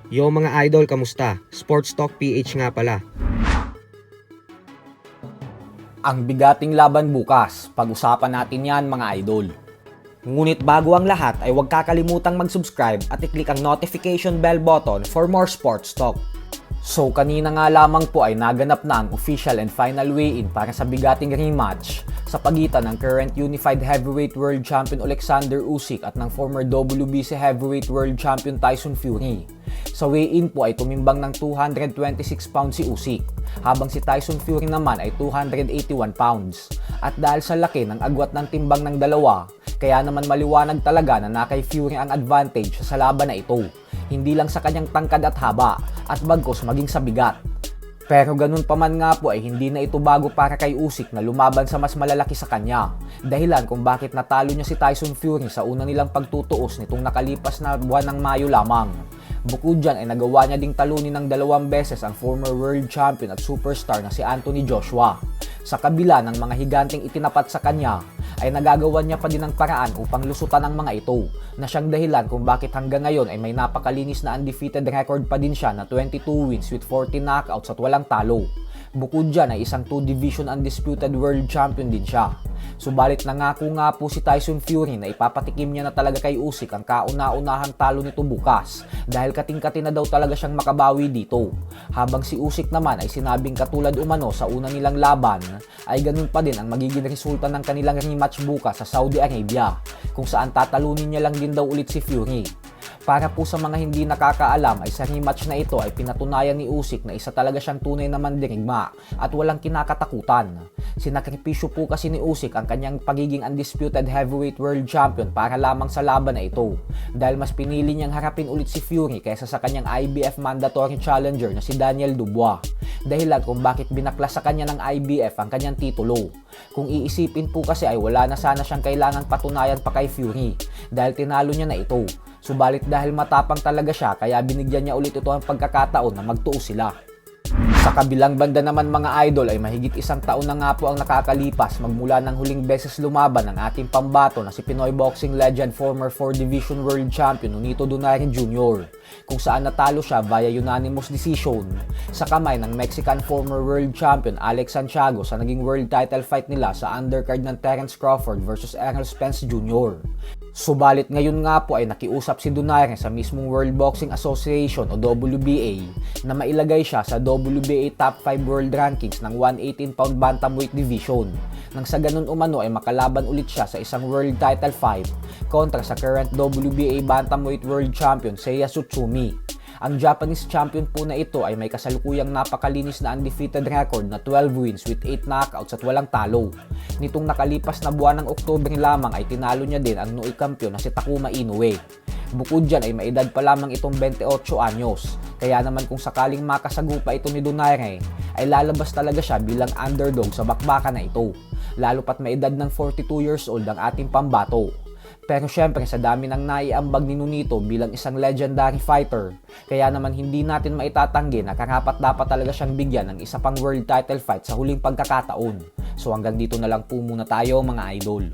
Yo mga idol, kamusta? Sports Talk PH nga pala. Ang bigating laban bukas, pag-usapan natin yan mga idol. Ngunit bago ang lahat ay huwag kakalimutang mag-subscribe at i-click ang notification bell button for more sports talk. So kanina nga lamang po ay naganap na ang official and final weigh-in para sa bigating rematch sa pagitan ng current Unified Heavyweight World Champion Alexander Usyk at ng former WBC Heavyweight World Champion Tyson Fury. Sa weigh-in po ay tumimbang ng 226 pounds si Usyk, habang si Tyson Fury naman ay 281 pounds. At dahil sa laki ng agwat ng timbang ng dalawa, kaya naman maliwanag talaga na kay Fury ang advantage sa laban na ito. Hindi lang sa kanyang tangkad at haba, at bagkos maging sa bigat. Pero ganun pa man nga po ay hindi na ito bago para kay Usyk na lumaban sa mas malalaki sa kanya. Dahilan kung bakit natalo niya si Tyson Fury sa una nilang pagtutuos nitong nakalipas na buwan ng Mayo lamang. Bukod dyan ay nagawa niya ding talunin ng 2 beses ang former world champion at superstar na si Anthony Joshua. Sa kabila ng mga higanteng itinapat sa kanya, ay nagagawan niya pa din ng paraan upang lusutan ang mga ito, na siyang dahilan kung bakit hanggang ngayon ay may napakalinis na undefeated record pa din siya na 22 wins with 40 knockouts at walang talo. Bukod dyan ay isang 2-division undisputed world champion din siya. Subalit nangako nga po si Tyson Fury na ipapatikim niya na talaga kay Usyk ang kauna-unahang talo nito bukas dahil kating-kati na daw talaga siyang makabawi dito. Habang si Usyk naman ay sinabing katulad umano sa una nilang laban ay ganun pa din ang magiging resulta ng kanilang rematch bukas sa Saudi Arabia kung saan tatalunin niya lang din daw ulit si Fury. Para po sa mga hindi nakakaalam ay sa rematch na ito ay pinatunayan ni Usyk na isa talaga siyang tunay na mandirigma at walang kinakatakutan. Sinakripisyo po kasi ni Usyk ang kanyang pagiging undisputed heavyweight world champion para lamang sa laban na ito dahil mas pinili niyang harapin ulit si Fury kaysa sa kanyang IBF mandatory challenger na si Daniel Dubois. Dahilan kung bakit binaklas sa kanya ng IBF ang kanyang titulo. Kung iisipin po kasi ay wala na sana siyang kailangang patunayan pa kay Fury dahil tinalo niya na ito. Subalit dahil matapang talaga siya kaya binigyan niya ulit ito ang pagkakataon na magtuos sila. Sa kabilang banda naman mga idol ay mahigit 1 taon na nga po ang nakakalipas magmula ng huling beses lumaban ng ating pambato na si Pinoy boxing legend former 4-division world champion Nonito Donaire Jr. kung saan natalo siya via unanimous decision sa kamay ng Mexican former world champion Alex Santiago sa naging world title fight nila sa undercard ng Terence Crawford versus Errol Spence Jr. Subalit ngayon nga po ay nakiusap si Donaire sa mismong World Boxing Association o WBA na mailagay siya sa WBA Top 5 World Rankings ng 118-pound bantamweight division nang sa ganun umano ay makalaban ulit siya sa isang world title fight kontra sa current WBA bantamweight world champion Seiya Tsutsumi. Ang Japanese champion po na ito ay may kasalukuyang napakalinis na undefeated record na 12 wins with 8 knockouts at walang talo. Nitong nakalipas na buwan ng Oktubre lamang ay tinalo niya din ang Nooy kampiyon na si Takuma Inoue. Bukod dyan ay may edad pa lamang itong 28 anyos. Kaya naman kung sakaling makasagupa ito ni Donaire ay lalabas talaga siya bilang underdog sa bakbakan na ito. Lalo pat may edad ng 42 years old ang ating pambato. Pero syempre sa dami ng naiambag ni Nonito bilang isang legendary fighter, kaya naman hindi natin maitatanggi na karapat-dapat talaga siyang bigyan ng isa pang world title fight sa huling pagkakataon. So hanggang dito na lang po muna tayo mga idol.